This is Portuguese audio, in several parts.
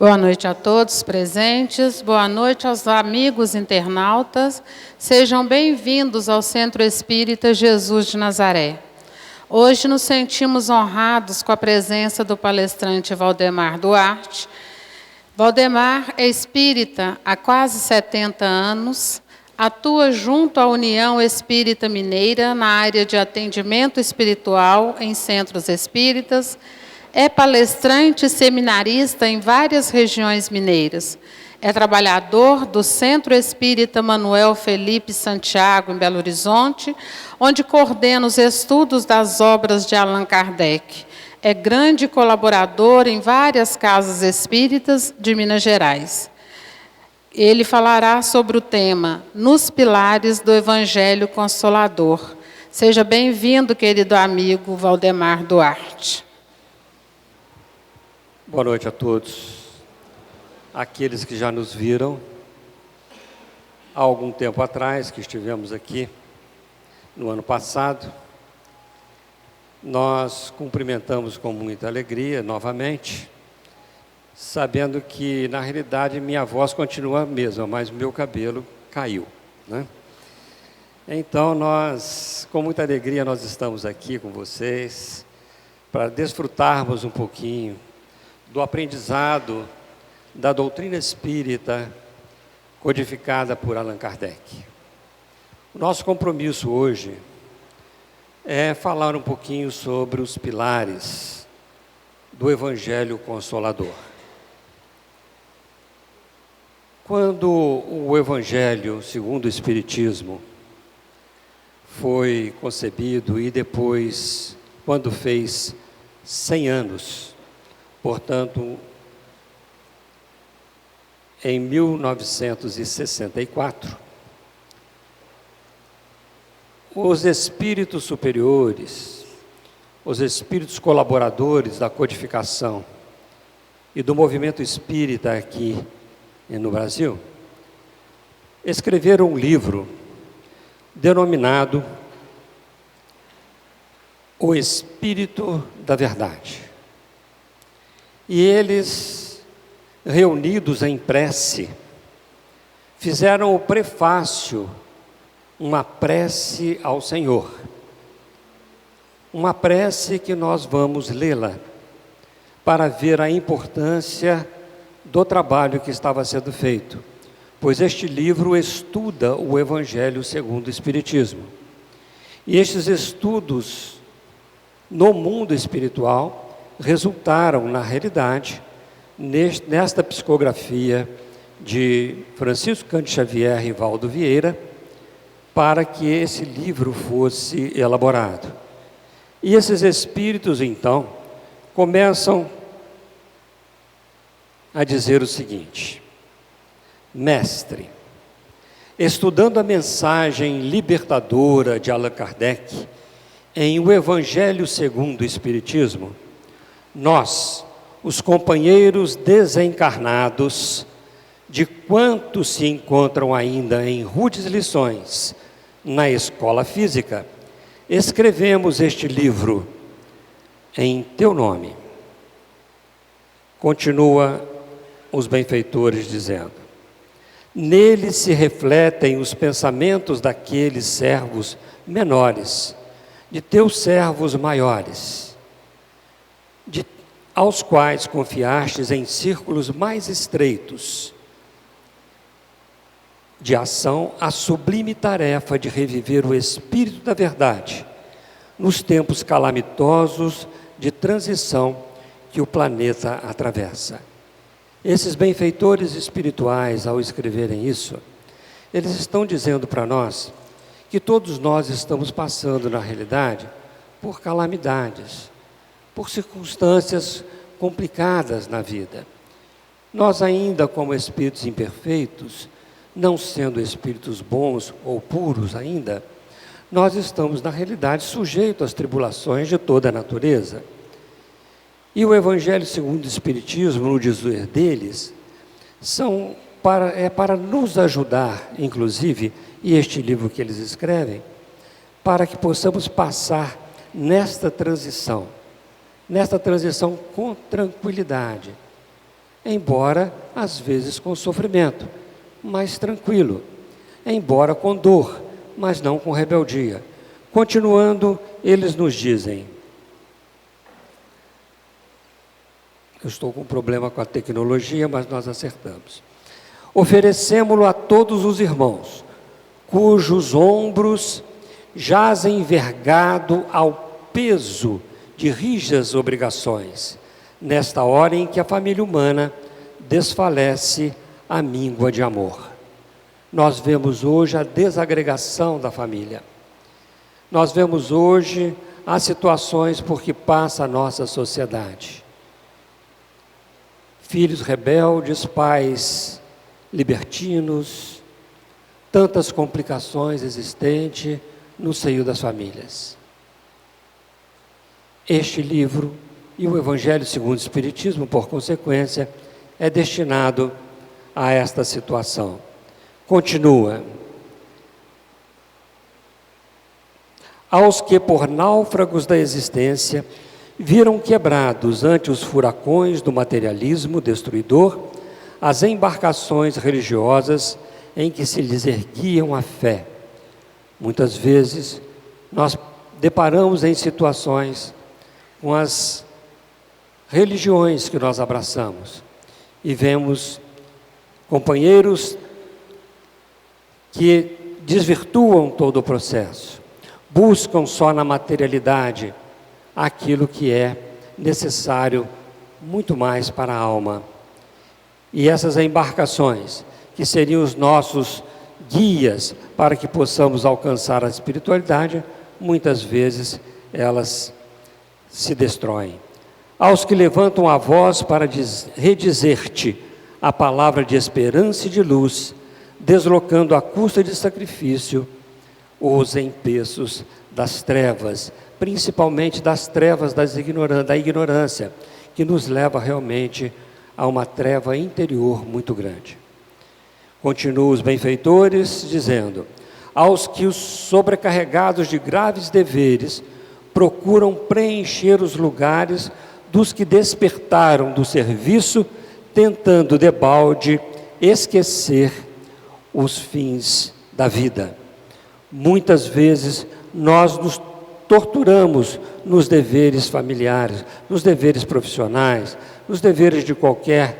Boa noite a todos presentes, boa noite aos amigos internautas. Sejam bem-vindos ao Centro Espírita Jesus de Nazaré. Hoje nos sentimos honrados com a presença do palestrante Valdemar Duarte. Valdemar é espírita há quase 70 anos, atua junto à União Espírita Mineira na área de atendimento espiritual em centros espíritas. É palestrante e seminarista em várias regiões mineiras. É trabalhador do Centro Espírita Manuel Felipe Santiago, em Belo Horizonte, onde coordena os estudos das obras de Allan Kardec. É grande colaborador em várias casas espíritas de Minas Gerais. Ele falará sobre o tema Nos Pilares do Evangelho Consolador. Seja bem-vindo, querido amigo Valdemar Duarte. Boa noite a todos. Aqueles que já nos viram há algum tempo atrás, que estivemos aqui no ano passado, nós cumprimentamos com muita alegria novamente, sabendo que, na realidade, minha voz continua a mesma, mas o meu cabelo caiu, né? Então, com muita alegria, nós estamos aqui com vocês para desfrutarmos um pouquinho do aprendizado da doutrina espírita codificada por Allan Kardec. O nosso compromisso hoje é falar um pouquinho sobre os pilares do Evangelho Consolador. Quando o Evangelho, segundo o Espiritismo, foi concebido e depois, quando fez 100 anos, portanto, em 1964, os espíritos superiores, os espíritos colaboradores da codificação e do movimento espírita aqui no Brasil, escreveram um livro denominado O Espírito da Verdade. E eles, reunidos em prece, fizeram o prefácio, uma prece ao Senhor. Uma prece que nós vamos lê-la para ver a importância do trabalho que estava sendo feito, pois este livro estuda o Evangelho segundo o Espiritismo. E estes estudos no mundo espiritual resultaram, na realidade, nesta psicografia de Francisco Cândido Xavier e Valdo Vieira, para que esse livro fosse elaborado. E esses espíritos, então, começam a dizer o seguinte: Mestre, estudando a mensagem libertadora de Allan Kardec em O Evangelho segundo o Espiritismo, nós, os companheiros desencarnados, de quantos se encontram ainda em rudes lições na escola física, escrevemos este livro em teu nome. Continua os benfeitores dizendo: nele se refletem os pensamentos daqueles servos menores, de teus servos maiores, aos quais confiastes em círculos mais estreitos de ação a sublime tarefa de reviver o Espírito da Verdade nos tempos calamitosos de transição que o planeta atravessa. Esses benfeitores espirituais, ao escreverem isso, eles estão dizendo para nós que todos nós estamos passando, na realidade, por calamidades, por circunstâncias complicadas na vida. Nós ainda, como espíritos imperfeitos, não sendo espíritos bons ou puros ainda, nós estamos, na realidade, sujeitos às tribulações de toda a natureza. E o Evangelho segundo o Espiritismo, no dizer deles, é para nos ajudar, inclusive, e este livro que eles escrevem, para que possamos passar nesta transição com tranquilidade, embora às vezes com sofrimento, mas tranquilo, embora com dor, mas não com rebeldia. Continuando, eles nos dizem: eu estou com um problema com a tecnologia, mas nós acertamos. Oferecemo-lo a todos os irmãos, cujos ombros jazem envergado ao peso de rijas obrigações, nesta hora em que a família humana desfalece a míngua de amor. Nós vemos hoje a desagregação da família. Nós vemos hoje as situações por que passa a nossa sociedade. Filhos rebeldes, pais libertinos, tantas complicações existentes no seio das famílias. Este livro e o Evangelho segundo o Espiritismo, por consequência, é destinado a esta situação. Continua: aos que por náufragos da existência viram quebrados ante os furacões do materialismo destruidor as embarcações religiosas em que se lhes erguiam a fé. Muitas vezes nós deparamos em situações com as religiões que nós abraçamos e vemos companheiros que desvirtuam todo o processo, buscam só na materialidade aquilo que é necessário muito mais para a alma. E essas embarcações, que seriam os nossos guias para que possamos alcançar a espiritualidade, muitas vezes elas se destroem. Aos que levantam a voz para redizer-te a palavra de esperança e de luz, deslocando à custa de sacrifício os empeços das trevas, principalmente das trevas da ignorância, que nos leva realmente a uma treva interior muito grande. Continuam os benfeitores dizendo: aos que os sobrecarregados de graves deveres procuram preencher os lugares dos que despertaram do serviço, tentando debalde esquecer os fins da vida. Muitas vezes nós nos torturamos nos deveres familiares, nos deveres profissionais, nos deveres de qualquer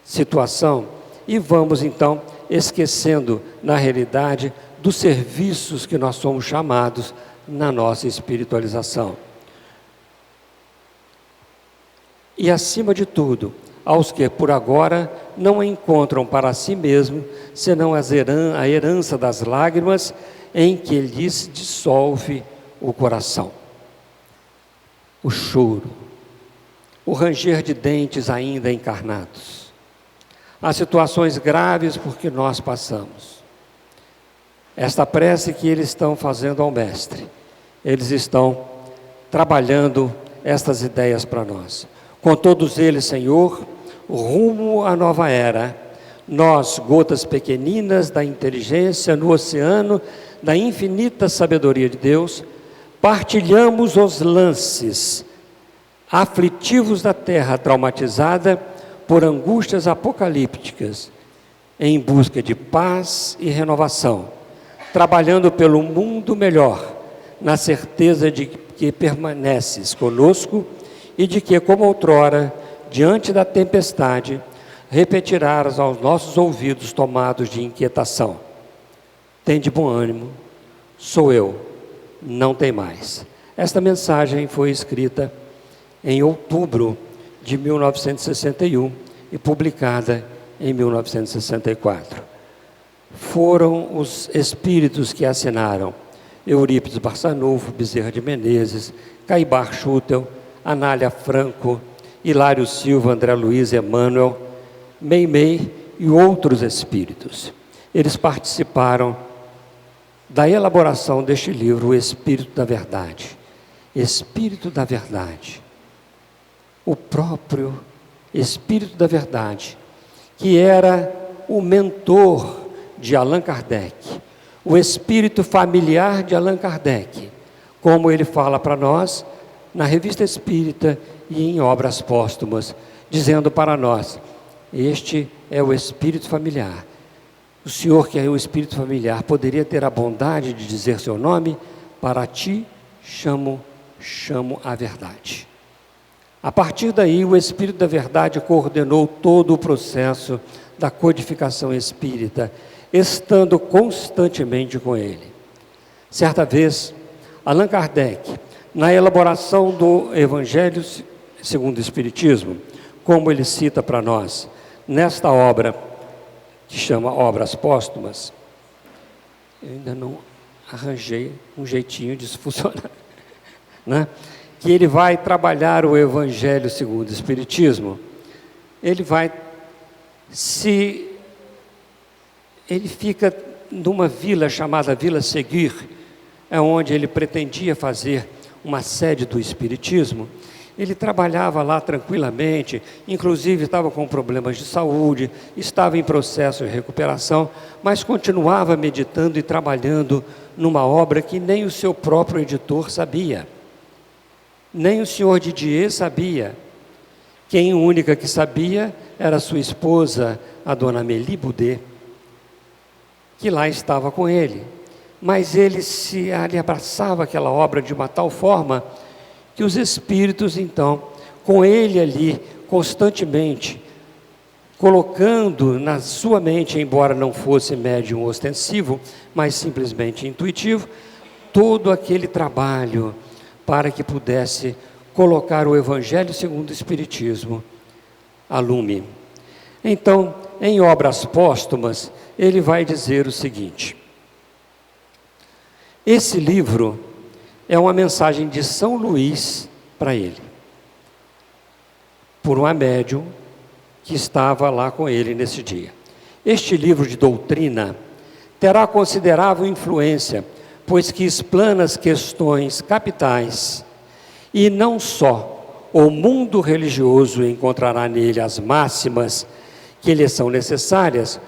situação, e vamos então esquecendo, na realidade, dos serviços que nós somos chamados na nossa espiritualização. E acima de tudo, aos que por agora não encontram para si mesmo senão a herança das lágrimas em que lhes dissolve o coração. O choro, o ranger de dentes ainda encarnados, as situações graves por que nós passamos. Esta prece que eles estão fazendo ao Mestre, eles estão trabalhando estas ideias para nós. Com todos eles, Senhor, rumo à nova era, nós, gotas pequeninas da inteligência no oceano da infinita sabedoria de Deus, partilhamos os lances aflitivos da terra traumatizada por angústias apocalípticas, em busca de paz e renovação, trabalhando pelo mundo melhor, na certeza de que permaneces conosco e de que, como outrora, diante da tempestade, repetirás aos nossos ouvidos tomados de inquietação: tende bom ânimo, sou eu, não tem mais. Esta mensagem foi escrita em outubro de 1961 e publicada em 1964. Foram os espíritos que assinaram: Eurípides Barçanufo, Bezerra de Menezes, Caibar Schutel, Anália Franco, Hilário Silva, André Luiz, Emmanuel, Meimei e outros espíritos. Eles participaram da elaboração deste livro, O Espírito da Verdade. Espírito da Verdade. O próprio Espírito da Verdade, que era o mentor de Allan Kardec, o espírito familiar de Allan Kardec, como ele fala para nós na Revista Espírita e em obras póstumas, dizendo para nós: este é o espírito familiar. O Senhor, que é o espírito familiar, poderia ter a bondade de dizer seu nome? Para ti chamo a verdade. A partir daí, o Espírito da Verdade coordenou todo o processo da codificação espírita, estando constantemente com ele. Certa vez, Allan Kardec, na elaboração do Evangelho segundo o Espiritismo, como ele cita para nós, nesta obra, que chama Obras Póstumas, eu ainda não arranjei um jeitinho disso funcionar, né? Que ele vai trabalhar o Evangelho segundo o Espiritismo, ele fica numa vila chamada Vila Seguir, é onde ele pretendia fazer uma sede do Espiritismo. Ele trabalhava lá tranquilamente, inclusive estava com problemas de saúde, estava em processo de recuperação, mas continuava meditando e trabalhando numa obra que nem o seu próprio editor sabia, nem o senhor Didier sabia. Quem única que sabia era sua esposa, a dona Amélie Boudet, que lá estava com ele. Mas ele abraçava aquela obra de uma tal forma que os espíritos, então, com ele ali, constantemente, colocando na sua mente, embora não fosse médium ostensivo, mas simplesmente intuitivo, todo aquele trabalho para que pudesse colocar o Evangelho segundo o Espiritismo a lume. Então, em Obras Póstumas, ele vai dizer o seguinte: esse livro é uma mensagem de São Luís para ele, por uma médium que estava lá com ele nesse dia. Este livro de doutrina terá considerável influência, pois que explana as questões capitais, e não só o mundo religioso encontrará nele as máximas que lhe são necessárias,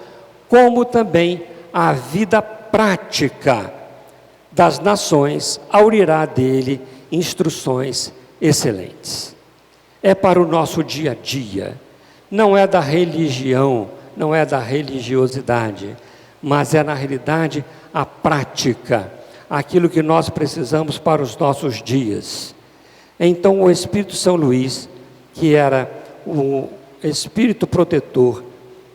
como também a vida prática das nações aurirá dele instruções excelentes. É para o nosso dia a dia, não é da religião, não é da religiosidade, mas é na realidade a prática, aquilo que nós precisamos para os nossos dias. Então o Espírito São Luís, que era o espírito protetor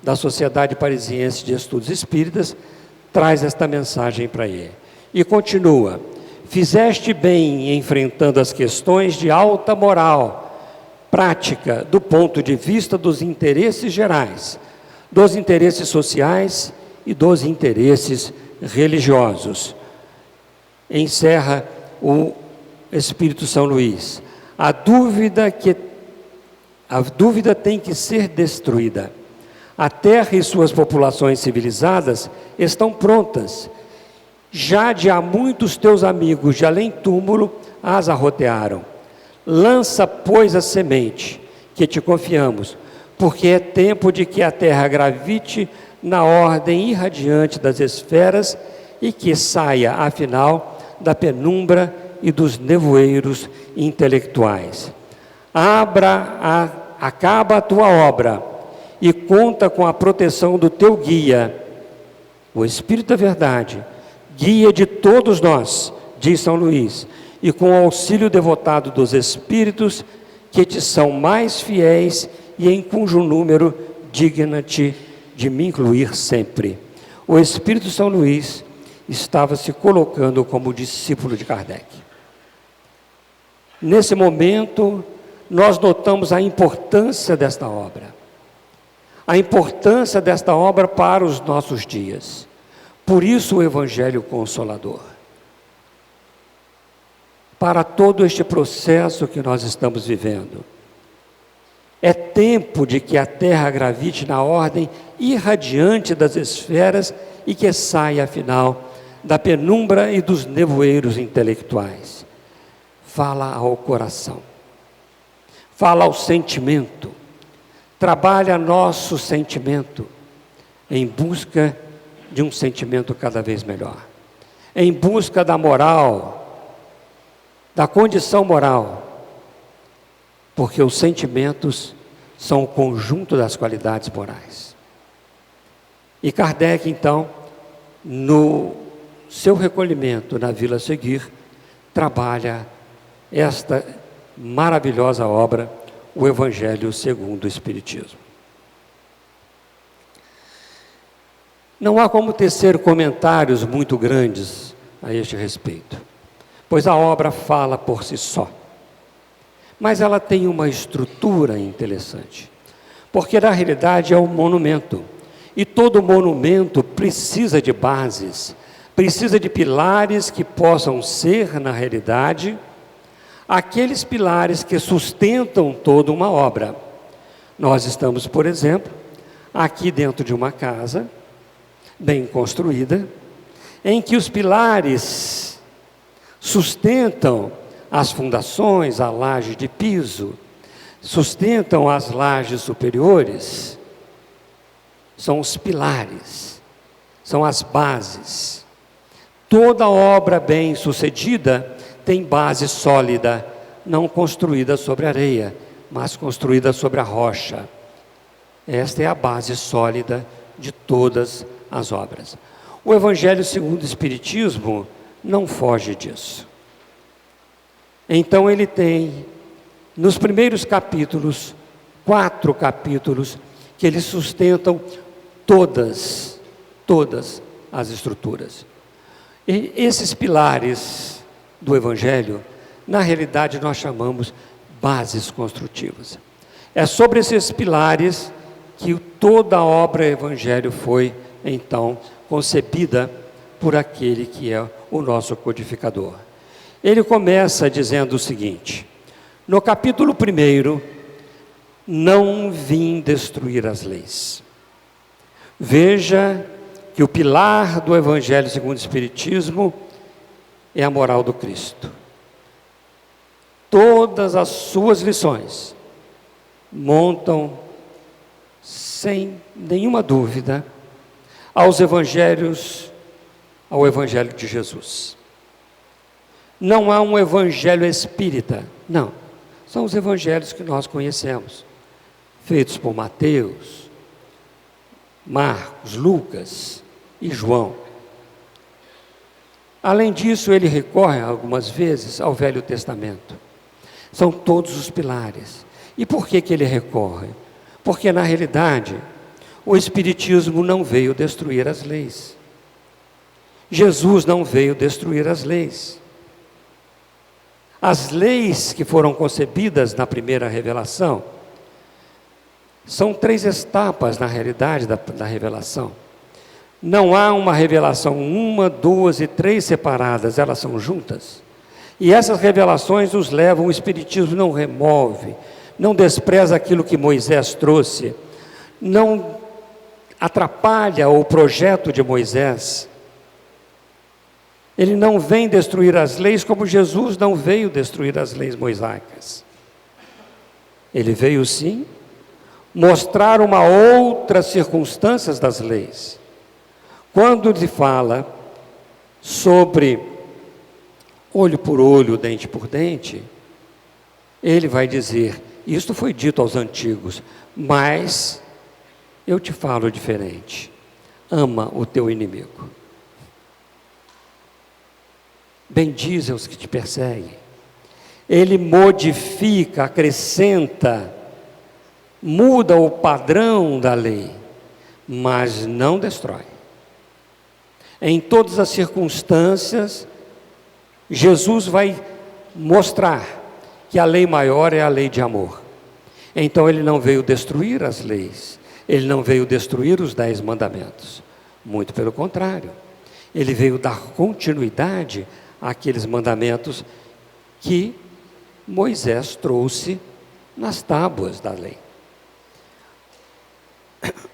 da Sociedade Parisiense de Estudos Espíritas, traz esta mensagem para ele. E continua: fizeste bem enfrentando as questões de alta moral, prática do ponto de vista dos interesses gerais, dos interesses sociais e dos interesses religiosos. Encerra o Espírito São Luís: a dúvida tem que ser destruída. A terra e suas populações civilizadas estão prontas. Já de há muitos teus amigos de além-túmulo as arrotearam. Lança, pois, a semente que te confiamos, porque é tempo de que a terra gravite na ordem irradiante das esferas e que saia, afinal, da penumbra e dos nevoeiros intelectuais. Acaba a tua obra e conta com a proteção do teu guia, o Espírito da Verdade, guia de todos nós, diz São Luís, e com o auxílio devotado dos Espíritos que te são mais fiéis e em cujo número digna-te de me incluir sempre. O Espírito São Luís estava se colocando como discípulo de Kardec. Nesse momento, nós notamos a importância desta obra. A importância desta obra para os nossos dias. Por isso o Evangelho Consolador. Para todo este processo que nós estamos vivendo. É tempo de que a Terra gravite na ordem irradiante das esferas e que saia, afinal, da penumbra e dos nevoeiros intelectuais. Fala ao coração. Fala ao sentimento. Trabalha nosso sentimento em busca de um sentimento cada vez melhor. Em busca da moral, da condição moral. Porque os sentimentos são o conjunto das qualidades morais. E Kardec, então, no seu recolhimento na Vila a seguir, trabalha esta maravilhosa obra, o Evangelho segundo o Espiritismo. Não há como tecer comentários muito grandes a este respeito, pois a obra fala por si só. Mas ela tem uma estrutura interessante, porque na realidade é um monumento, e todo monumento precisa de bases, precisa de pilares que possam ser, na realidade, aqueles pilares que sustentam toda uma obra. Nós estamos, por exemplo, aqui dentro de uma casa, bem construída, em que os pilares sustentam as fundações, a laje de piso, sustentam as lajes superiores. São os pilares, são as bases. Toda obra bem sucedida tem base sólida, não construída sobre areia, mas construída sobre a rocha. Esta é a base sólida de todas as obras. O Evangelho segundo o Espiritismo não foge disso. Então ele tem, nos primeiros capítulos, 4 capítulos, que eles sustentam todas as estruturas. E esses pilares do Evangelho, na realidade nós chamamos bases construtivas. É sobre esses pilares que toda a obra Evangelho foi, então, concebida por aquele que é o nosso codificador. Ele começa dizendo o seguinte, no capítulo 1, não vim destruir as leis. Veja que o pilar do Evangelho segundo o Espiritismo é a moral do Cristo. Todas as suas lições montam, sem nenhuma dúvida, ao Evangelho de Jesus. Não há um Evangelho espírita, não. São os evangelhos que nós conhecemos, feitos por Mateus, Marcos, Lucas e João. Além disso, ele recorre algumas vezes ao Velho Testamento. São todos os pilares. E por que ele recorre? Porque, na realidade, o Espiritismo não veio destruir as leis. Jesus não veio destruir as leis. As leis que foram concebidas na primeira revelação, são 3 etapas, na realidade, da revelação. Não há uma revelação 1, 2 e 3 separadas, elas são juntas. E essas revelações nos levam, o Espiritismo não remove, não despreza aquilo que Moisés trouxe, não atrapalha o projeto de Moisés. Ele não vem destruir as leis como Jesus não veio destruir as leis mosaicas. Ele veio sim mostrar uma outras circunstâncias das leis. Quando ele fala sobre olho por olho, dente por dente, ele vai dizer, isto foi dito aos antigos, mas eu te falo diferente, ama o teu inimigo. Bendize os que te perseguem. Ele modifica, acrescenta, muda o padrão da lei, mas não destrói. Em todas as circunstâncias, Jesus vai mostrar que a lei maior é a lei de amor. Então ele não veio destruir as leis, ele não veio destruir os 10 mandamentos. Muito pelo contrário, ele veio dar continuidade àqueles mandamentos que Moisés trouxe nas tábuas da lei.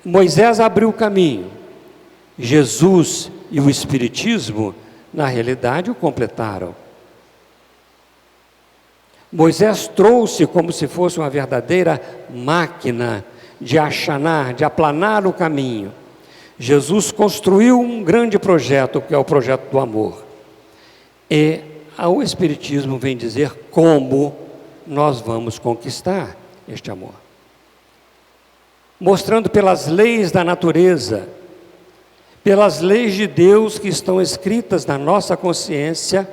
Moisés abriu o caminho, Jesus e o Espiritismo, na realidade, o completaram. Moisés trouxe como se fosse uma verdadeira máquina de achanar, de aplanar o caminho. Jesus construiu um grande projeto, que é o projeto do amor. E o Espiritismo vem dizer como nós vamos conquistar este amor. mostrando pelas leis da natureza, pelas leis de Deus que estão escritas na nossa consciência,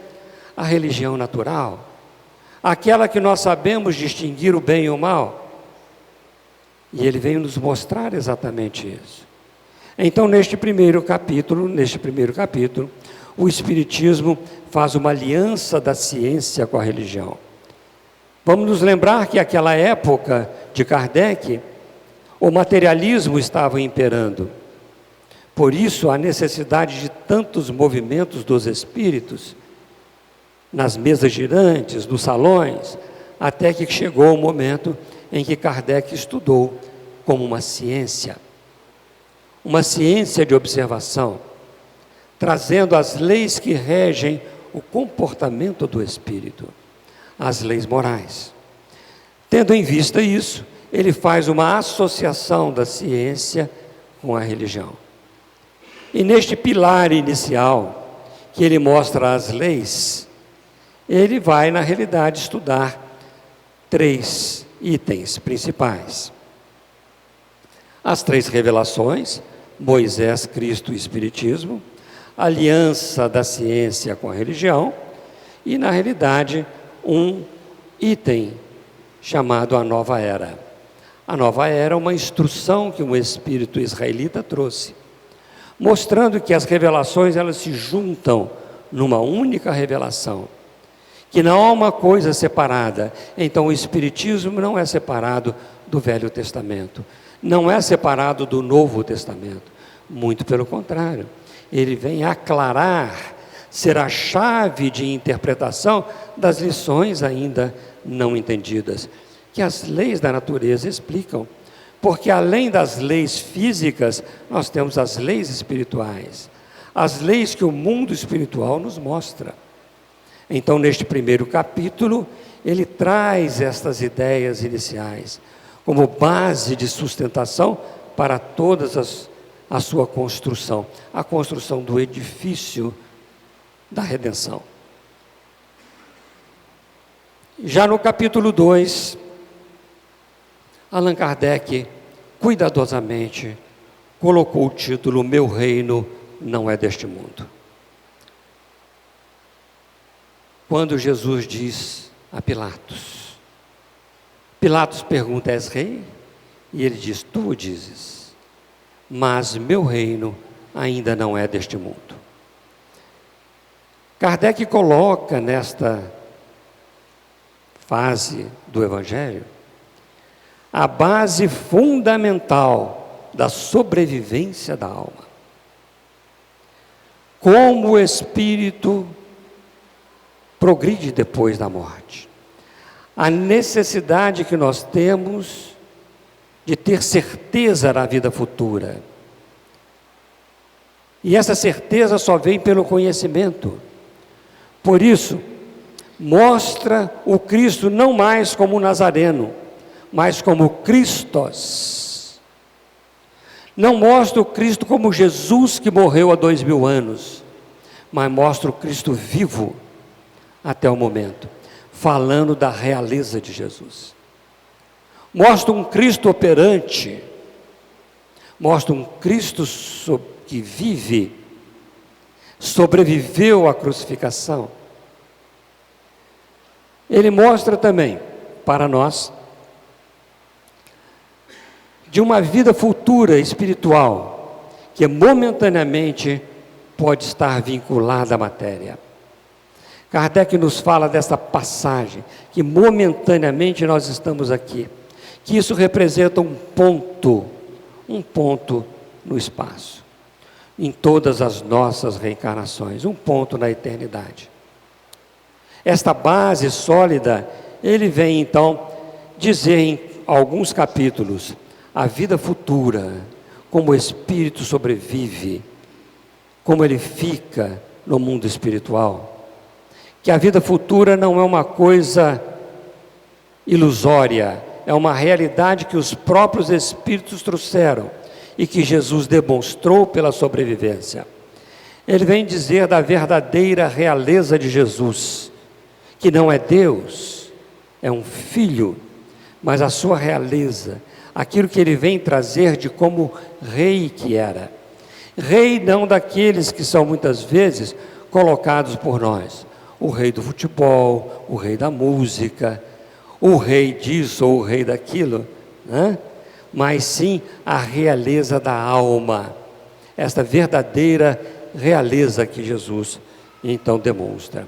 a religião natural, aquela que nós sabemos distinguir o bem e o mal. E ele veio nos mostrar exatamente isso. Então, neste primeiro capítulo, o Espiritismo faz uma aliança da ciência com a religião. Vamos nos lembrar que naquela época de Kardec, o materialismo estava imperando. Por isso, a necessidade de tantos movimentos dos espíritos, nas mesas girantes, nos salões, até que chegou o momento em que Kardec estudou como uma ciência de observação, trazendo as leis que regem o comportamento do espírito, as leis morais. Tendo em vista isso, ele faz uma associação da ciência com a religião. E neste pilar inicial, que ele mostra as leis, ele vai, na realidade, estudar 3 itens principais. As 3 revelações, Moisés, Cristo e Espiritismo, aliança da ciência com a religião e, na realidade, um item chamado a Nova Era. A Nova Era é uma instrução que um espírito israelita trouxe, mostrando que as revelações elas se juntam numa única revelação, que não há uma coisa separada. Então o Espiritismo não é separado do Velho Testamento, não é separado do Novo Testamento, muito pelo contrário, ele vem aclarar, ser a chave de interpretação das lições ainda não entendidas, que as leis da natureza explicam, porque além das leis físicas, nós temos as leis espirituais, as leis que o mundo espiritual nos mostra. Então, neste primeiro capítulo, ele traz estas ideias iniciais, como base de sustentação para todas a sua construção, a construção do edifício da redenção. Já no capítulo 2, Allan Kardec, cuidadosamente, colocou o título Meu Reino Não É Deste Mundo. Quando Jesus diz a Pilatos, Pilatos pergunta: és rei? E ele diz: tu o dizes, mas meu reino ainda não é deste mundo. Kardec coloca nesta fase do Evangelho a base fundamental da sobrevivência da alma. Como o espírito progride depois da morte. A necessidade que nós temos de ter certeza na vida futura. E essa certeza só vem pelo conhecimento. Por isso, mostra o Cristo não mais como Nazareno, mas como Christos. Não mostra o Cristo como Jesus que morreu há 2000 anos, mas mostra o Cristo vivo até o momento, falando da realeza de Jesus. Mostra um Cristo operante, mostra um Cristo que vive, sobreviveu à crucificação. Ele mostra também para nós de uma vida futura espiritual que momentaneamente pode estar vinculada à matéria. Kardec nos fala dessa passagem, que momentaneamente nós estamos aqui, que isso representa um ponto no espaço, em todas as nossas reencarnações, um ponto na eternidade. Esta base sólida, ele vem então dizer em alguns capítulos, a vida futura, como o espírito sobrevive, como ele fica no mundo espiritual. Que a vida futura não é uma coisa ilusória, é uma realidade que os próprios espíritos trouxeram e que Jesus demonstrou pela sobrevivência. Ele vem dizer da verdadeira realeza de Jesus, que não é Deus, é um filho, mas a sua realeza, aquilo que ele vem trazer de como rei que era. Rei não daqueles que são muitas vezes colocados por nós. O rei do futebol, o rei da música, o rei disso ou o rei daquilo, né? Mas sim a realeza da alma, esta verdadeira realeza que Jesus então demonstra.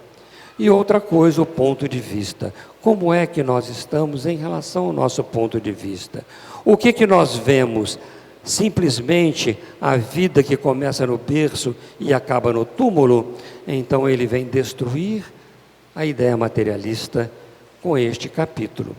E outra coisa, o ponto de vista. Como é que nós estamos em relação ao nosso ponto de vista? O que nós vemos? Simplesmente a vida que começa no berço e acaba no túmulo? Então ele vem destruir a ideia materialista com este capítulo,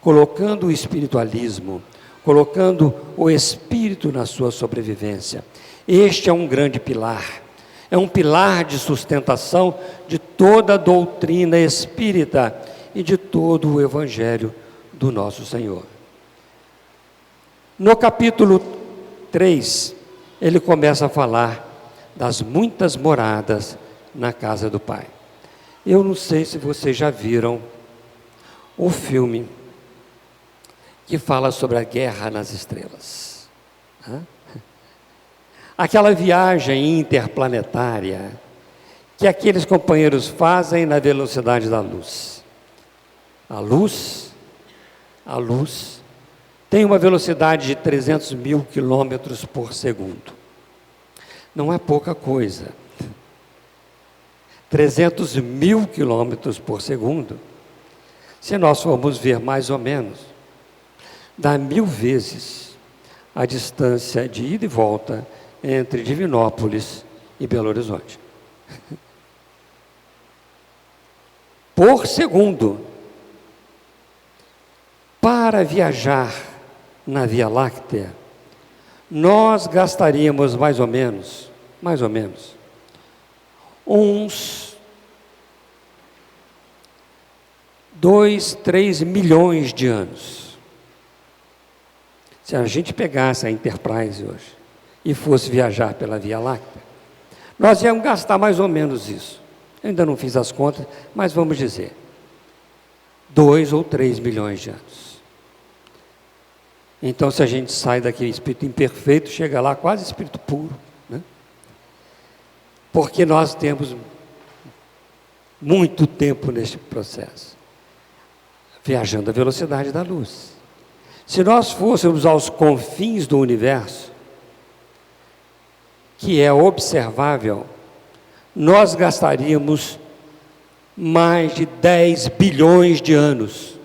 colocando o espiritualismo, colocando o espírito na sua sobrevivência. Este é um grande pilar, é um pilar de sustentação de toda a doutrina espírita e de todo o evangelho do nosso Senhor. No capítulo 3, ele começa a falar das muitas moradas na casa do Pai. Eu não sei se vocês já viram o filme que fala sobre a Guerra nas Estrelas. Aquela viagem interplanetária que aqueles companheiros fazem na velocidade da luz. A luz tem uma velocidade de 300 mil quilômetros por segundo. Não é pouca coisa. 300 mil quilômetros por segundo, se nós formos ver mais ou menos, dá 1000 vezes a distância de ida e volta entre Divinópolis e Belo Horizonte. Por segundo. Para viajar na Via Láctea, nós gastaríamos mais ou menos, uns 2, 3 milhões de anos. Se a gente pegasse a Enterprise hoje e fosse viajar pela Via Láctea, nós íamos gastar mais ou menos isso. Eu ainda não fiz as contas, mas vamos dizer, 2 ou 3 milhões de anos. Então, se a gente sai daquele espírito imperfeito, chega lá quase espírito puro, né? Porque nós temos muito tempo neste processo, viajando à velocidade da luz. Se nós fôssemos aos confins do universo, que é observável, nós gastaríamos mais de 10 bilhões de anos.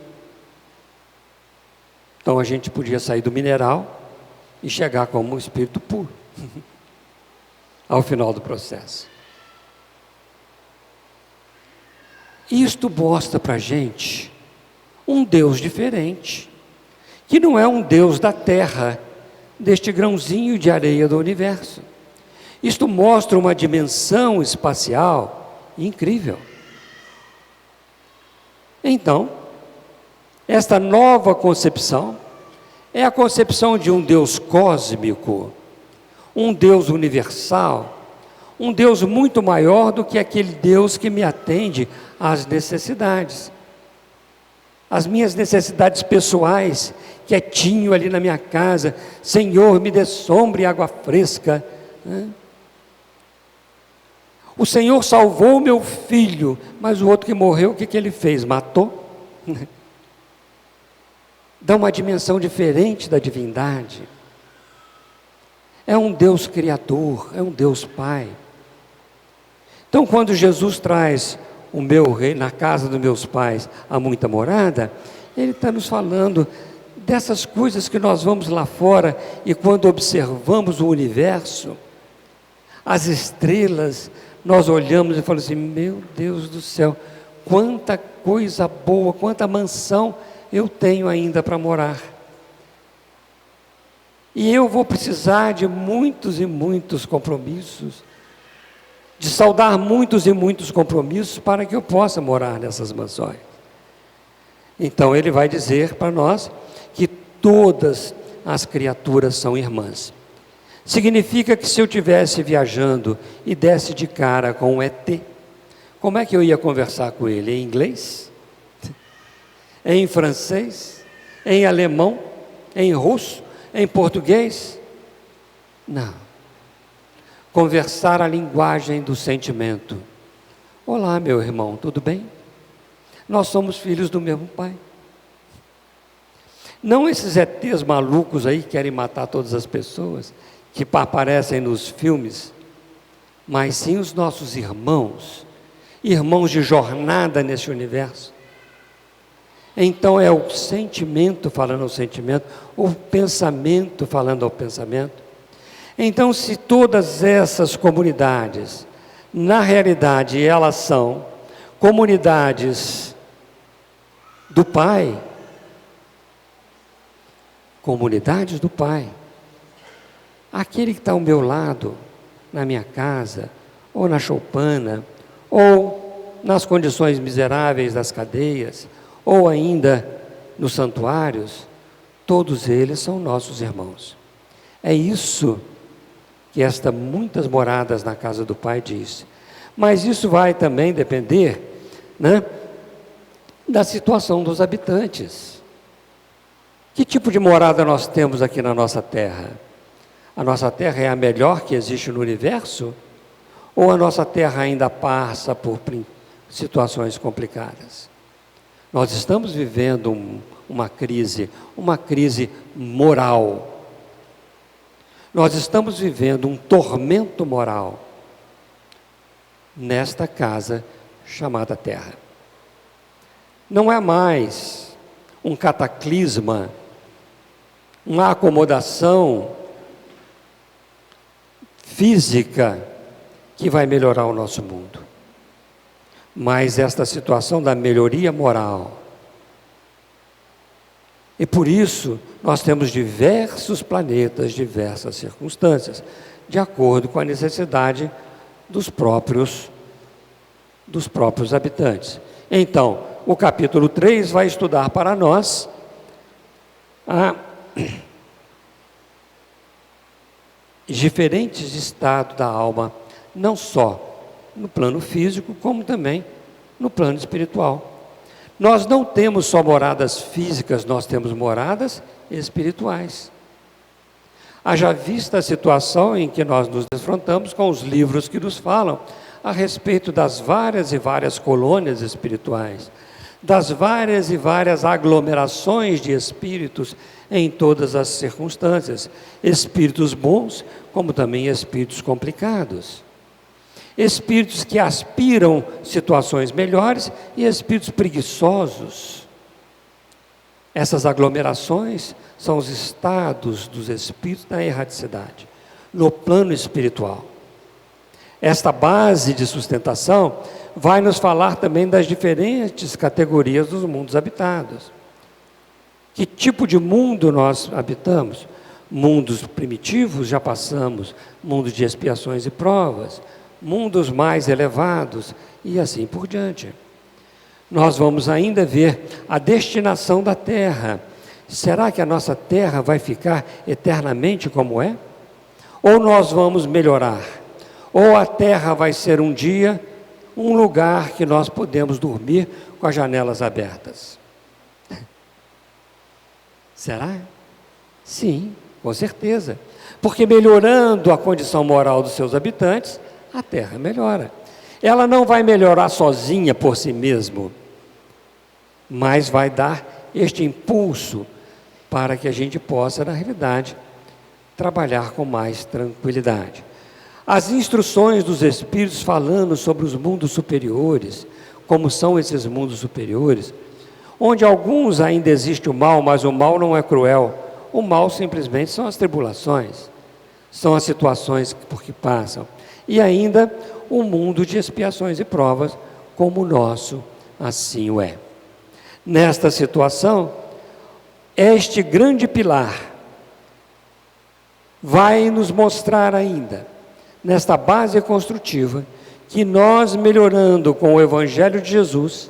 Então a gente podia sair do mineral e chegar como um espírito puro ao final do processo. Isto mostra para a gente um Deus diferente, que não é um Deus da terra, deste grãozinho de areia do universo. Isto mostra uma dimensão espacial incrível. Então, esta nova concepção é a concepção de um Deus cósmico, um Deus universal, um Deus muito maior do que aquele Deus que me atende às necessidades. As minhas necessidades pessoais, quietinho ali na minha casa, Senhor, me dê sombra e água fresca. O Senhor salvou meu filho, mas o outro que morreu, o que ele fez? Matou? Dá uma dimensão diferente da divindade. É um Deus criador, é um Deus Pai. Então, quando Jesus traz o meu rei na casa dos meus pais há muita morada, ele está nos falando dessas coisas que nós vamos lá fora e quando observamos o universo, as estrelas, nós olhamos e falamos assim, meu Deus do céu, quanta coisa boa, quanta mansão eu tenho ainda para morar. E eu vou precisar de muitos e muitos compromissos, de saldar muitos e muitos compromissos para que eu possa morar nessas mansões. Então ele vai dizer para nós que todas as criaturas são irmãs. Significa que se eu estivesse viajando e desse de cara com um ET, como é que eu ia conversar com ele? Em inglês? Em francês? Em alemão? em russo, em português? Não. Conversar a linguagem do sentimento. Olá, meu irmão, tudo bem? Nós somos filhos do mesmo pai. Não esses ETs malucos aí que querem matar todas as pessoas, que aparecem nos filmes, mas sim os nossos irmãos, irmãos de jornada nesse universo. Então é o sentimento falando ao sentimento, o pensamento falando ao pensamento. Então, se todas essas comunidades, na realidade, elas são comunidades do Pai, aquele que está ao meu lado, na minha casa, ou na choupana, ou nas condições miseráveis das cadeias, ou ainda nos santuários, todos eles são nossos irmãos. É isso que muitas moradas na casa do Pai diz. Mas isso vai também depender, né, da situação dos habitantes. Que tipo de morada nós temos aqui na nossa terra? A nossa terra é a melhor que existe no universo? Ou a nossa terra ainda passa por situações complicadas? Nós estamos vivendo uma crise moral. Nós estamos vivendo um tormento moral nesta casa chamada Terra. Não é mais um cataclisma, uma acomodação física que vai melhorar o nosso mundo. Mas esta situação da melhoria moral. E por isso, nós temos diversos planetas, diversas circunstâncias, de acordo com a necessidade dos próprios habitantes. Então, o capítulo 3 vai estudar para nós diferentes estados da alma, não só no plano físico, como também no plano espiritual. Nós não temos só moradas físicas, nós temos moradas espirituais. Haja vista a situação em que nós nos defrontamos com os livros que nos falam a respeito das várias e várias colônias espirituais, das várias e várias aglomerações de espíritos em todas as circunstâncias, espíritos bons, como também espíritos complicados. Espíritos que aspiram situações melhores e espíritos preguiçosos. Essas aglomerações são os estados dos espíritos na erraticidade, no plano espiritual. Esta base de sustentação vai nos falar também das diferentes categorias dos mundos habitados. Que tipo de mundo nós habitamos? Mundos primitivos, já passamos, mundos de expiações e provas, mundos mais elevados e assim por diante. Nós vamos ainda ver a destinação da Terra. Será que a nossa Terra vai ficar eternamente como é? Ou nós vamos melhorar? Ou a Terra vai ser um dia um lugar que nós podemos dormir com as janelas abertas? Será? Sim, com certeza. Porque melhorando a condição moral dos seus habitantes, a Terra melhora. Ela não vai melhorar sozinha por si mesma, mas vai dar este impulso para que a gente possa, na realidade, trabalhar com mais tranquilidade. As instruções dos Espíritos falando sobre os mundos superiores, como são esses mundos superiores, onde alguns ainda existe o mal, mas o mal não é cruel. O mal simplesmente são as tribulações, são as situações por que passam. E ainda o mundo de expiações e provas, como o nosso assim o é. Nesta situação, este grande pilar vai nos mostrar ainda, nesta base construtiva, que nós melhorando com o Evangelho de Jesus,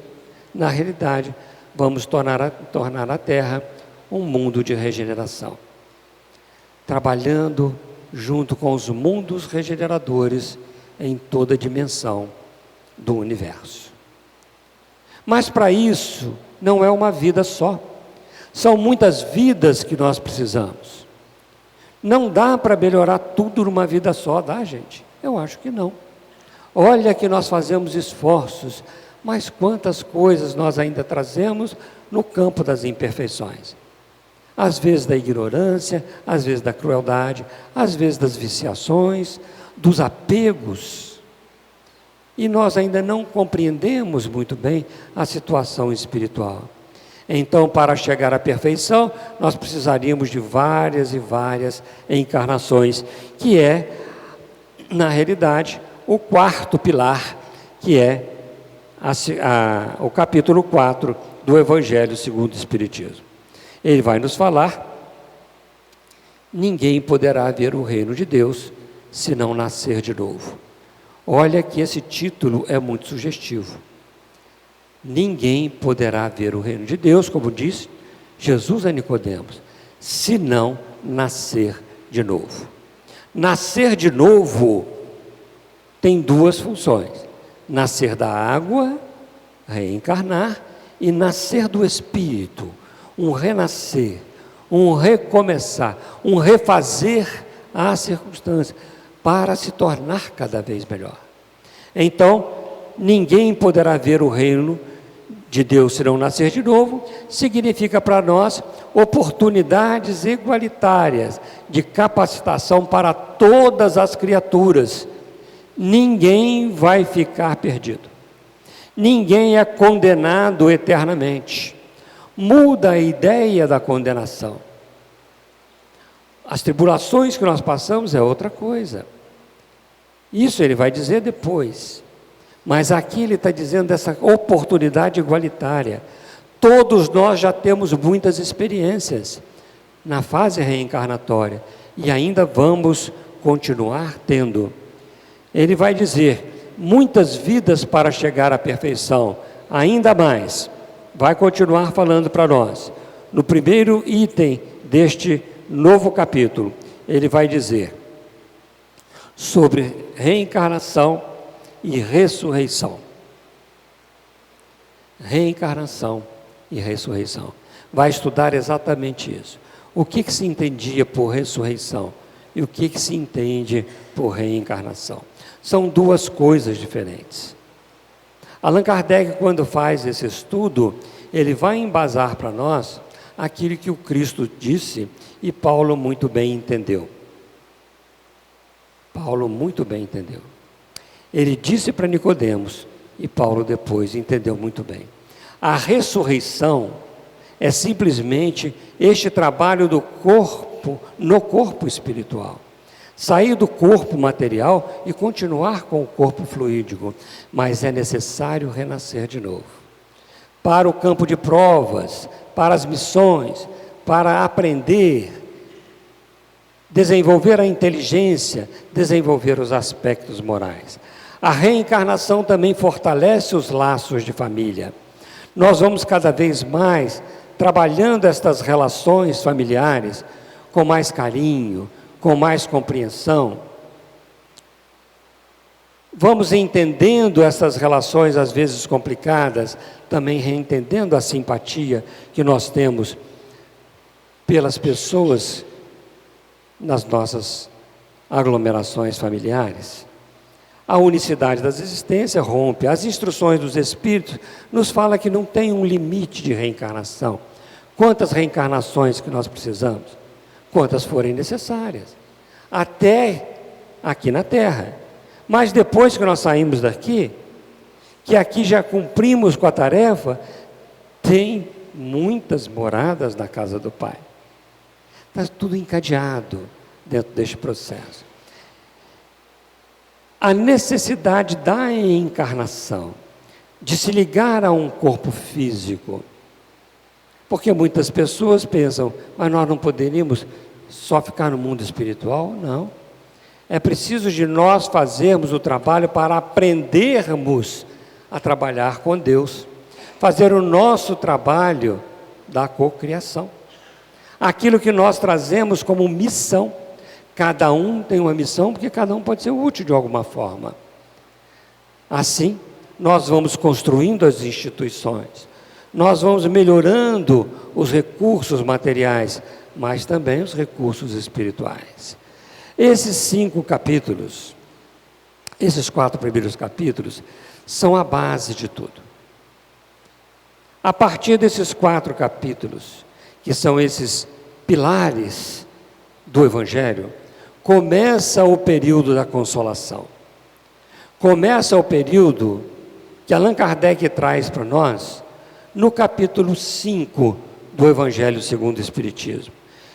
na realidade, vamos tornar a Terra um mundo de regeneração. Trabalhando junto com os mundos regeneradores em toda a dimensão do universo. Mas para isso, não é uma vida só. São muitas vidas que nós precisamos. Não dá para melhorar tudo numa vida só, dá, gente? Eu acho que não. Olha que nós fazemos esforços, mas quantas coisas nós ainda trazemos no campo das imperfeições. Às vezes da ignorância, às vezes da crueldade, às vezes das viciações, dos apegos. E nós ainda não compreendemos muito bem a situação espiritual. Então, para chegar à perfeição, nós precisaríamos de várias e várias encarnações, que é, na realidade, o quarto pilar, que é o capítulo 4 do Evangelho segundo o Espiritismo. Ele vai nos falar: ninguém poderá ver o reino de Deus se não nascer de novo. Olha que esse título é muito sugestivo. Ninguém poderá ver o reino de Deus, como disse Jesus a Nicodemos, se não nascer de novo. Nascer de novo tem duas funções: nascer da água, reencarnar, e nascer do Espírito, um renascer, um recomeçar, um refazer a circunstância, para se tornar cada vez melhor. Então, ninguém poderá ver o reino de Deus se não nascer de novo, significa para nós oportunidades igualitárias de capacitação para todas as criaturas. Ninguém vai ficar perdido. Ninguém é condenado eternamente. Muda a ideia da condenação. As tribulações que nós passamos é outra coisa. Isso ele vai dizer depois. Mas aqui ele está dizendo dessa oportunidade igualitária. Todos nós já temos muitas experiências na fase reencarnatória e ainda vamos continuar tendo. Ele vai dizer: muitas vidas para chegar à perfeição, ainda mais. Vai continuar falando para nós. No primeiro item deste novo capítulo, ele vai dizer sobre reencarnação e ressurreição. Reencarnação e ressurreição. Vai estudar exatamente isso. O que se entendia por ressurreição e o que se entende por reencarnação. São duas coisas diferentes. Allan Kardec, quando faz esse estudo, ele vai embasar para nós aquilo que o Cristo disse e Paulo muito bem entendeu. Paulo muito bem entendeu. Ele disse para Nicodemos, e Paulo depois entendeu muito bem. A ressurreição é simplesmente este trabalho do corpo, no corpo espiritual. Sair do corpo material e continuar com o corpo fluídico, mas é necessário renascer de novo. Para o campo de provas, para as missões, para aprender, desenvolver a inteligência, desenvolver os aspectos morais. A reencarnação também fortalece os laços de família. Nós vamos cada vez mais trabalhando estas relações familiares com mais carinho, com mais compreensão. Vamos entendendo essas relações às vezes complicadas, também reentendendo a simpatia que nós temos pelas pessoas nas nossas aglomerações familiares. A unicidade das existências rompe. As instruções dos Espíritos nos falam que não tem um limite de reencarnação. Quantas reencarnações que nós precisamos? Quantas forem necessárias. Até aqui na Terra. Mas depois que nós saímos daqui, que aqui já cumprimos com a tarefa, tem muitas moradas na casa do Pai. Está tudo encadeado dentro deste processo. A necessidade da encarnação, de se ligar a um corpo físico, porque muitas pessoas pensam, mas nós não poderíamos só ficar no mundo espiritual? Não. É preciso de nós fazermos o trabalho para aprendermos a trabalhar com Deus, fazer o nosso trabalho da cocriação. Aquilo que nós trazemos como missão. Cada um tem uma missão, porque cada um pode ser útil de alguma forma. Assim, nós vamos construindo as instituições, Nós vamos melhorando os recursos materiais, mas também os recursos espirituais. Esses 5 capítulos, esses 4 primeiros capítulos, são a base de tudo. A partir desses 4 capítulos, que são esses pilares do Evangelho, começa o período da consolação. Começa o período que Allan Kardec traz para nós no capítulo 5 do Evangelho segundo o Espiritismo.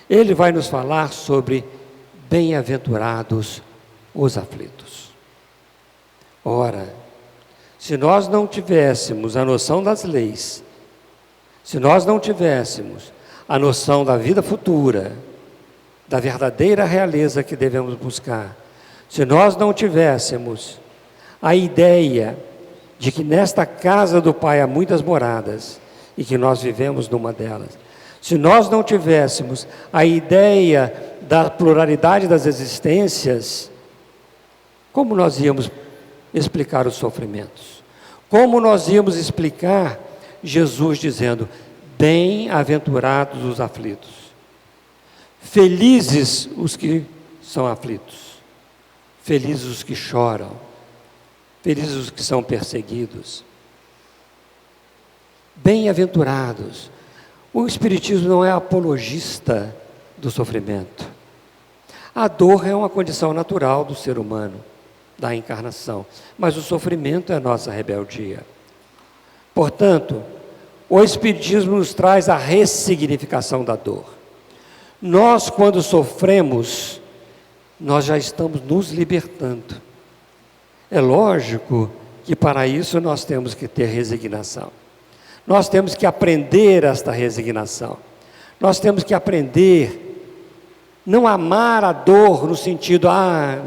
Ele vai nos falar sobre bem-aventurados os aflitos. Ora, se nós não tivéssemos a noção das leis, se nós não tivéssemos a noção da vida futura, da verdadeira realeza que devemos buscar, se nós não tivéssemos a ideia de que nesta casa do Pai há muitas moradas e que nós vivemos numa delas, se nós não tivéssemos a ideia da pluralidade das existências, como nós íamos explicar os sofrimentos? Como nós íamos explicar Jesus dizendo: bem-aventurados os aflitos, felizes os que são aflitos, felizes os que choram, felizes os que são perseguidos, bem-aventurados. O Espiritismo não é apologista do sofrimento. A dor é uma condição natural do ser humano, da encarnação, mas o sofrimento é a nossa rebeldia. Portanto, o Espiritismo nos traz a ressignificação da dor. Nós, quando sofremos, nós já estamos nos libertando. É lógico que para isso nós temos que ter resignação. Nós temos que aprender esta resignação. Nós temos que aprender, não amar a dor no sentido,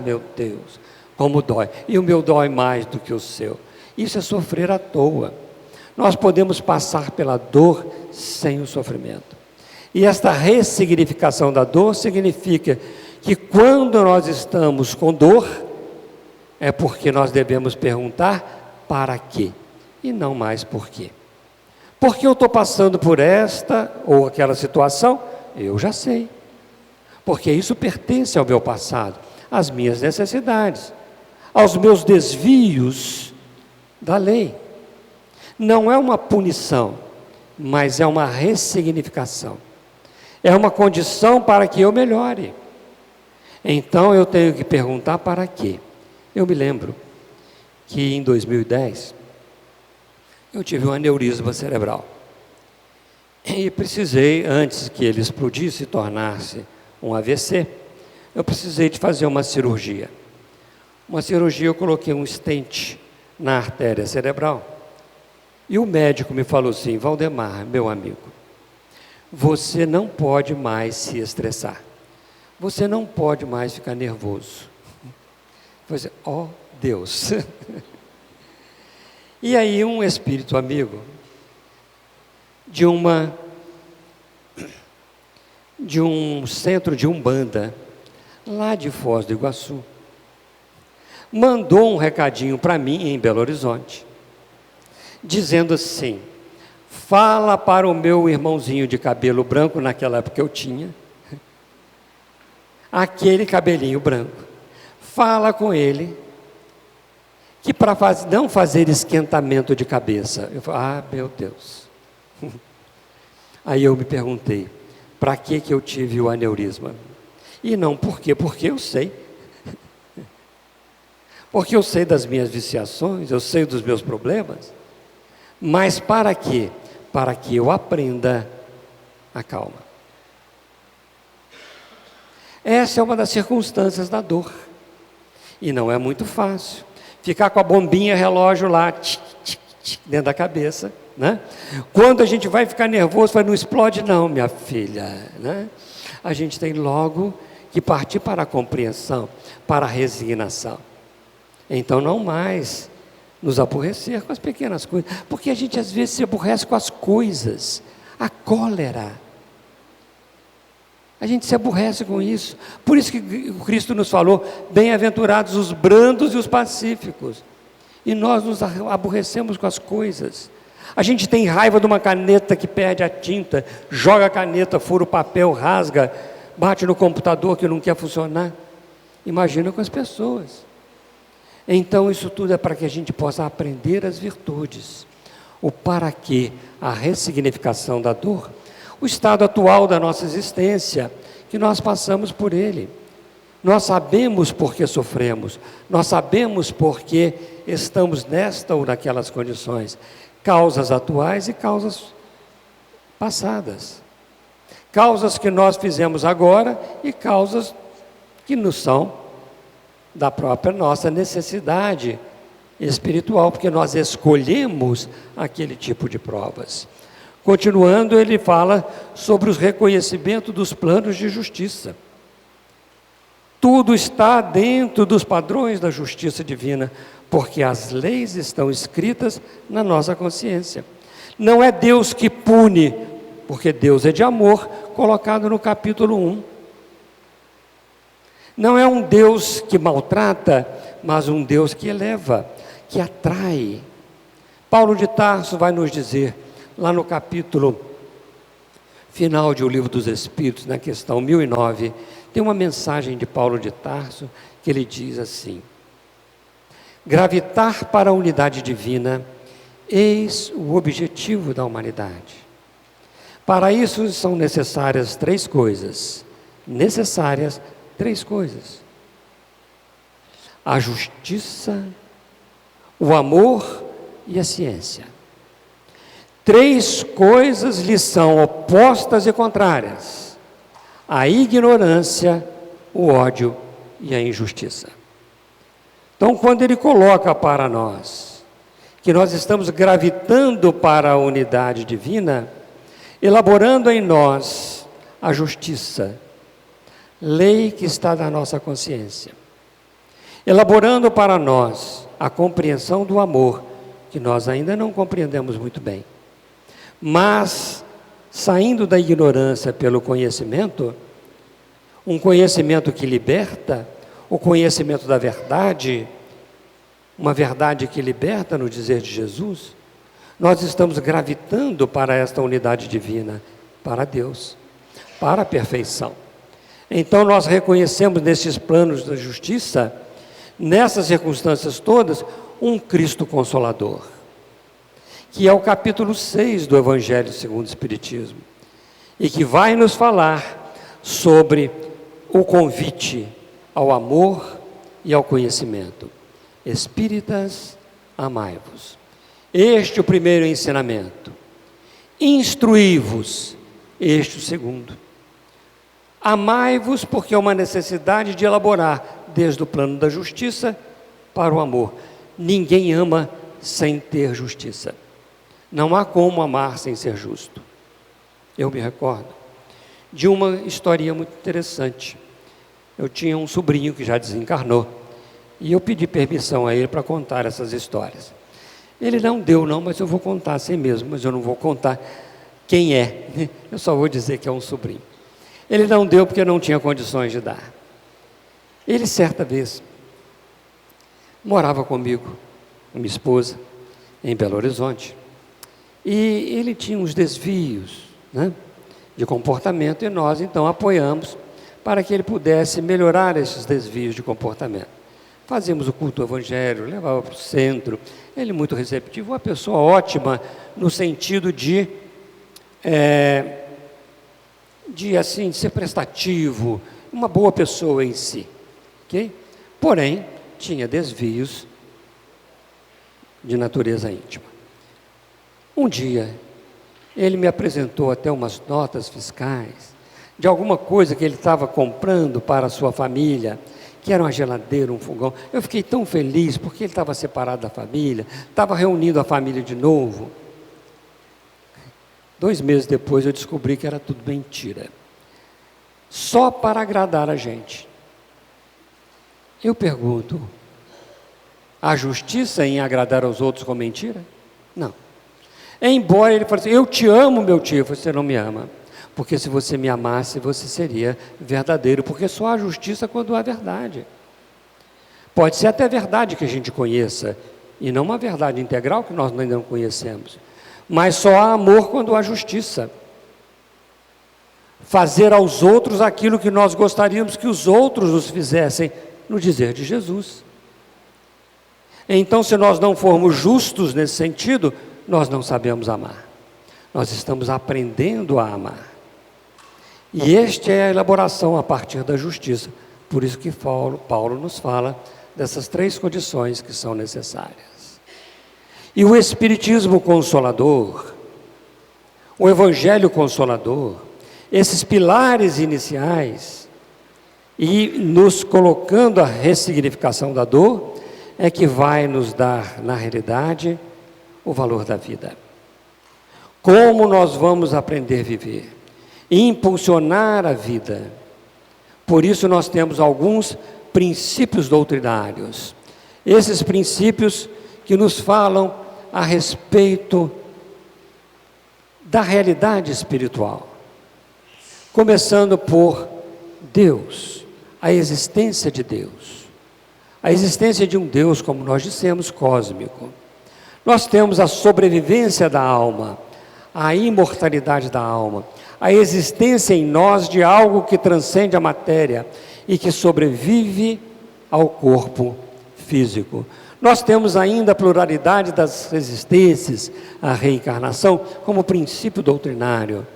meu Deus, como dói, e o meu dói mais do que o seu. Isso é sofrer à toa. Nós podemos passar pela dor sem o sofrimento. E esta ressignificação da dor significa que quando nós estamos com dor, é porque nós devemos perguntar para quê, e não mais por quê. Porque eu estou passando por esta ou aquela situação, eu já sei. Porque isso pertence ao meu passado, às minhas necessidades, aos meus desvios da lei. Não é uma punição, mas é uma ressignificação. É uma condição para que eu melhore. Então eu tenho que perguntar para quê. Eu me lembro que em 2010, eu tive um aneurisma cerebral. E precisei, antes que ele explodisse e tornasse um AVC, eu precisei de fazer uma cirurgia. Uma cirurgia, eu coloquei um stent na artéria cerebral. E o médico me falou assim: Valdemar, meu amigo, você não pode mais se estressar. Você não pode mais ficar nervoso. Eu falei assim, Deus. E aí um espírito amigo de um centro de Umbanda, lá de Foz do Iguaçu, mandou um recadinho para mim em Belo Horizonte, dizendo assim: fala para o meu irmãozinho de cabelo branco, naquela época eu tinha, aquele cabelinho branco, fala com ele, que para não fazer esquentamento de cabeça. Eu falei, meu Deus. Aí eu me perguntei, para que eu tive o aneurisma? E não por quê? Porque eu sei. Porque eu sei das minhas viciações, eu sei dos meus problemas. Mas para quê? Para que eu aprenda a calma. Essa é uma das circunstâncias da dor. E não é muito fácil. Ficar com a bombinha relógio lá, tic, tic, tic, dentro da cabeça, né? Quando a gente vai ficar nervoso, não explode não, minha filha, né? A gente tem logo que partir para a compreensão, para a resignação. Então não mais nos aborrecer com as pequenas coisas, porque a gente às vezes se aborrece com as coisas, a cólera. A gente se aborrece com isso. Por isso que o Cristo nos falou, bem-aventurados os brandos e os pacíficos. E nós nos aborrecemos com as coisas. A gente tem raiva de uma caneta que perde a tinta, joga a caneta, fura o papel, rasga, bate no computador que não quer funcionar. Imagina com as pessoas. Então isso tudo é para que a gente possa aprender as virtudes. O para quê, a ressignificação da dor, o estado atual da nossa existência, que nós passamos por ele. Nós sabemos por que sofremos, nós sabemos por que estamos nesta ou naquelas condições, causas atuais e causas passadas, causas que nós fizemos agora e causas que nos são da própria nossa necessidade espiritual, porque nós escolhemos aquele tipo de provas. Continuando, ele fala sobre o reconhecimento dos planos de justiça. Tudo está dentro dos padrões da justiça divina, porque as leis estão escritas na nossa consciência. Não é Deus que pune, porque Deus é de amor, colocado no capítulo 1. Não é um Deus que maltrata, mas um Deus que eleva, que atrai. Paulo de Tarso vai nos dizer, lá no capítulo final de O Livro dos Espíritos, na questão 1009, tem uma mensagem de Paulo de Tarso, que ele diz assim: gravitar para a unidade divina, eis o objetivo da humanidade. Para isso são necessárias três coisas. A justiça, o amor e a ciência. Três coisas lhe são opostas e contrárias: a ignorância, o ódio e a injustiça. Então, quando ele coloca para nós que nós estamos gravitando para a unidade divina, elaborando em nós a justiça, lei que está na nossa consciência, elaborando para nós a compreensão do amor, que nós ainda não compreendemos muito bem, mas saindo da ignorância pelo conhecimento, um conhecimento que liberta, o conhecimento da verdade, uma verdade que liberta no dizer de Jesus, nós estamos gravitando para esta unidade divina, para Deus, para a perfeição. Então nós reconhecemos nesses planos da justiça, nessas circunstâncias todas, um Cristo Consolador, que é o capítulo 6 do Evangelho segundo o Espiritismo, e que vai nos falar sobre o convite ao amor e ao conhecimento. Espíritas, amai-vos. Este é o primeiro ensinamento. Instruí-vos. Este o segundo. Amai-vos, porque é uma necessidade de elaborar desde o plano da justiça para o amor. Ninguém ama sem ter justiça. Não há como amar sem ser justo. Eu me recordo de uma historinha muito interessante. Eu tinha um sobrinho que já desencarnou, e eu pedi permissão a ele para contar essas histórias. Ele não deu não, mas eu vou contar assim mesmo, mas eu não vou contar quem é, eu só vou dizer que é um sobrinho. Ele não deu porque não tinha condições de dar. Ele, certa vez, morava comigo, com minha esposa, em Belo Horizonte, e ele tinha uns desvios, de comportamento, e nós então apoiamos para que ele pudesse melhorar esses desvios de comportamento. Fazíamos o culto ao evangelho, levava para o centro, ele muito receptivo, uma pessoa ótima no sentido de ser prestativo, uma boa pessoa em si, ok? Porém, tinha desvios de natureza íntima. Um dia, ele me apresentou até umas notas fiscais de alguma coisa que ele estava comprando para a sua família, que era uma geladeira, um fogão. Eu fiquei tão feliz, porque ele estava separado da família, estava reunindo a família de novo. 2 meses depois eu descobri que era tudo mentira, só para agradar a gente. Eu pergunto, há justiça em agradar aos outros com mentira? Não. Embora ele fale assim, eu te amo, meu tio, você não me ama, porque se você me amasse, você seria verdadeiro, porque só há justiça quando há verdade. Pode ser até verdade que a gente conheça, e não uma verdade integral que nós ainda não conhecemos, Mas só há amor quando há justiça. Fazer aos outros aquilo que nós gostaríamos que os outros nos fizessem, no dizer de Jesus. Então, se nós não formos justos nesse sentido, nós não sabemos amar. Nós estamos aprendendo a amar. E esta é a elaboração a partir da justiça. Por isso que Paulo nos fala dessas 3 condições que são necessárias. E o Espiritismo Consolador, o Evangelho Consolador, esses pilares iniciais, e nos colocando a ressignificação da dor, é que vai nos dar, na realidade, o valor da vida. Como nós vamos aprender a viver? Impulsionar a vida. Por isso nós temos alguns princípios doutrinários. Esses princípios que nos falam a respeito da realidade espiritual. Começando por Deus, a existência de Deus. A existência de um Deus, como nós dissemos, cósmico. Nós temos a sobrevivência da alma, a imortalidade da alma, a existência em nós de algo que transcende a matéria e que sobrevive ao corpo físico. Nós temos ainda a pluralidade das existências, a reencarnação, como princípio doutrinário.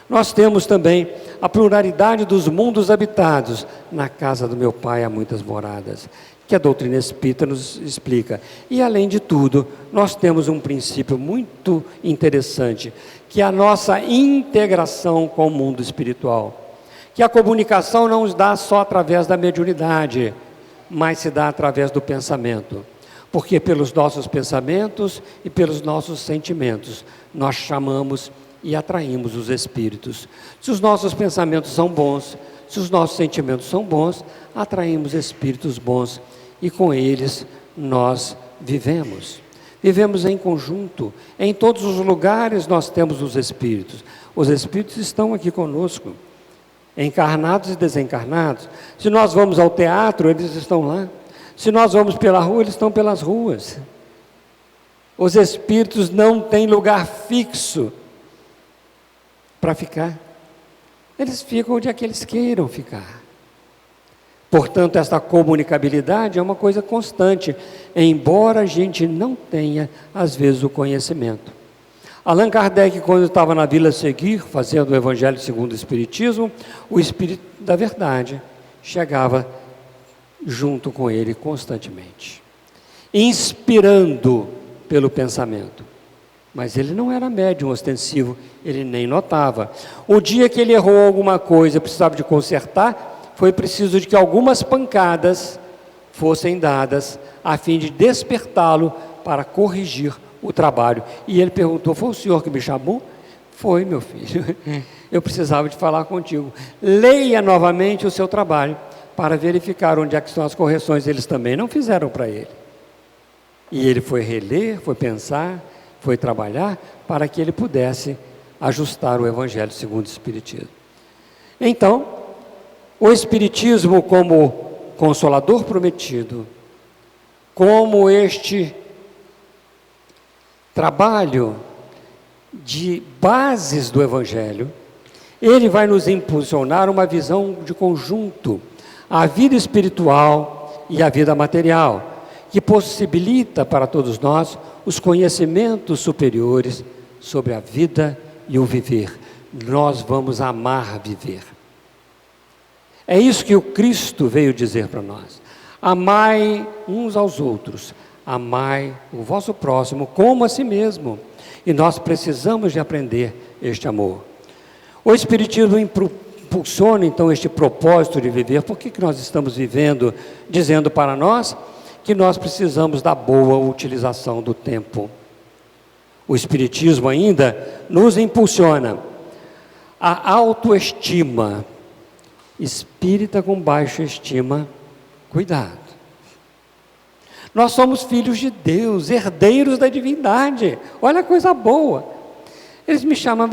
Nós temos também a pluralidade dos mundos habitados. Na casa do meu pai há muitas moradas, que a doutrina espírita nos explica. E além de tudo, nós temos um princípio muito interessante, que é a nossa integração com o mundo espiritual. Que a comunicação não se dá só através da mediunidade, mas se dá através do pensamento. Porque pelos nossos pensamentos e pelos nossos sentimentos, nós chamamos e atraímos os espíritos. Se os nossos pensamentos são bons, se os nossos sentimentos são bons, atraímos espíritos bons e com eles nós vivemos. Vivemos em conjunto, em todos os lugares nós temos os espíritos. Os espíritos estão aqui conosco, encarnados e desencarnados. Se nós vamos ao teatro, eles estão lá. Se nós vamos pela rua, eles estão pelas ruas. Os espíritos não têm lugar fixo para ficar. Eles ficam onde é que eles queiram ficar. Portanto, esta comunicabilidade é uma coisa constante, embora a gente não tenha, às vezes, o conhecimento. Allan Kardec, quando estava na Vila Seguir, fazendo o Evangelho segundo o Espiritismo, o Espírito da Verdade chegava junto com ele constantemente, inspirando pelo pensamento. Mas ele não era médium ostensivo, ele nem notava. O dia que ele errou alguma coisa, precisava de consertar, foi preciso de que algumas pancadas fossem dadas, a fim de despertá-lo para corrigir o trabalho. E ele perguntou: foi o senhor que me chamou? Foi, meu filho, eu precisava de falar contigo. Leia novamente o seu trabalho, para verificar onde é que estão as correções. Eles também não fizeram para ele. E ele foi reler, foi pensar, foi trabalhar, para que ele pudesse ajustar o Evangelho segundo o Espiritismo. Então, o Espiritismo como consolador prometido, como este trabalho de bases do Evangelho, ele vai nos impulsionar uma visão de conjunto, a vida espiritual e a vida material, que possibilita para todos nós os conhecimentos superiores sobre a vida e o viver. Nós vamos amar viver. É isso que o Cristo veio dizer para nós. Amai uns aos outros, amai o vosso próximo como a si mesmo. E nós precisamos de aprender este amor. O Espiritismo impulsiona então este propósito de viver. Por que nós estamos vivendo, dizendo para nós que nós precisamos da boa utilização do tempo? O Espiritismo ainda nos impulsiona a autoestima. Espírita com baixa estima, cuidado. Nós somos filhos de Deus, herdeiros da divindade. Olha a coisa boa. Eles me chamam,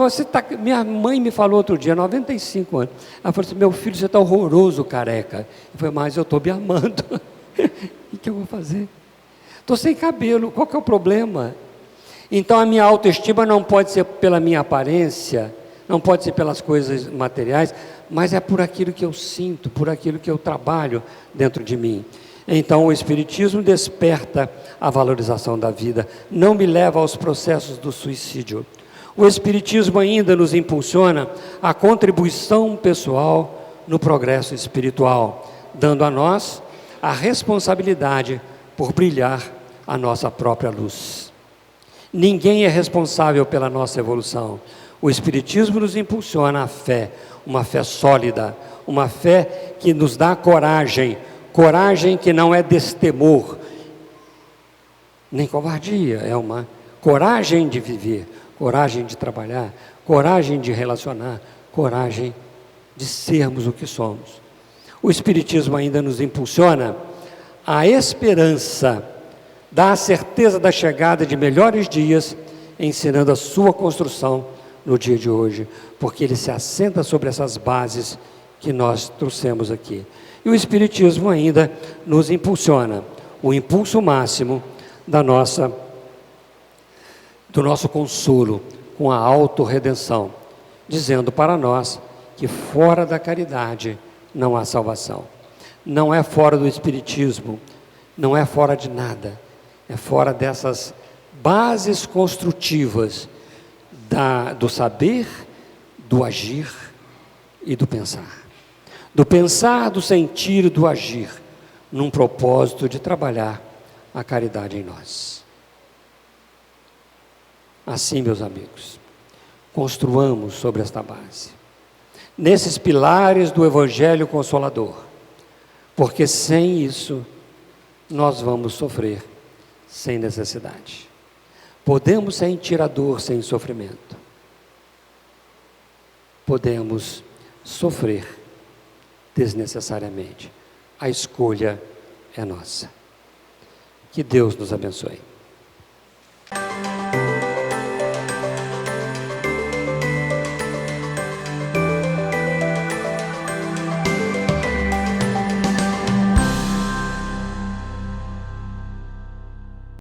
minha mãe me falou outro dia, 95 anos. Ela falou assim: meu filho, você está horroroso, careca. Eu falei: mas eu estou me amando. O que eu vou fazer? Estou sem cabelo, qual que é o problema? Então a minha autoestima não pode ser pela minha aparência, não pode ser pelas coisas materiais, mas é por aquilo que eu sinto, por aquilo que eu trabalho dentro de mim. Então o Espiritismo desperta a valorização da vida, não me leva aos processos do suicídio. O Espiritismo ainda nos impulsiona a contribuição pessoal no progresso espiritual, dando a nós a responsabilidade por brilhar a nossa própria luz. Ninguém é responsável pela nossa evolução. O Espiritismo nos impulsiona a fé, uma fé sólida, uma fé que nos dá coragem, coragem que não é destemor, nem covardia, é uma coragem de viver, coragem de trabalhar, coragem de relacionar, coragem de sermos o que somos. O Espiritismo ainda nos impulsiona a esperança, dá a certeza da chegada de melhores dias, ensinando a sua construção no dia de hoje, porque ele se assenta sobre essas bases que nós trouxemos aqui. E o Espiritismo ainda nos impulsiona, o impulso máximo do nosso consolo com a autorredenção, dizendo para nós que fora da caridade não há salvação. Não é fora do Espiritismo, não é fora de nada, é fora dessas bases construtivas do saber, do agir e do pensar. Do pensar, do sentir e do agir, num propósito de trabalhar a caridade em nós. Assim, meus amigos, construamos sobre esta base, nesses pilares do Evangelho Consolador, porque sem isso nós vamos sofrer sem necessidade. Podemos sentir a dor sem sofrimento. Podemos sofrer desnecessariamente. A escolha é nossa. Que Deus nos abençoe.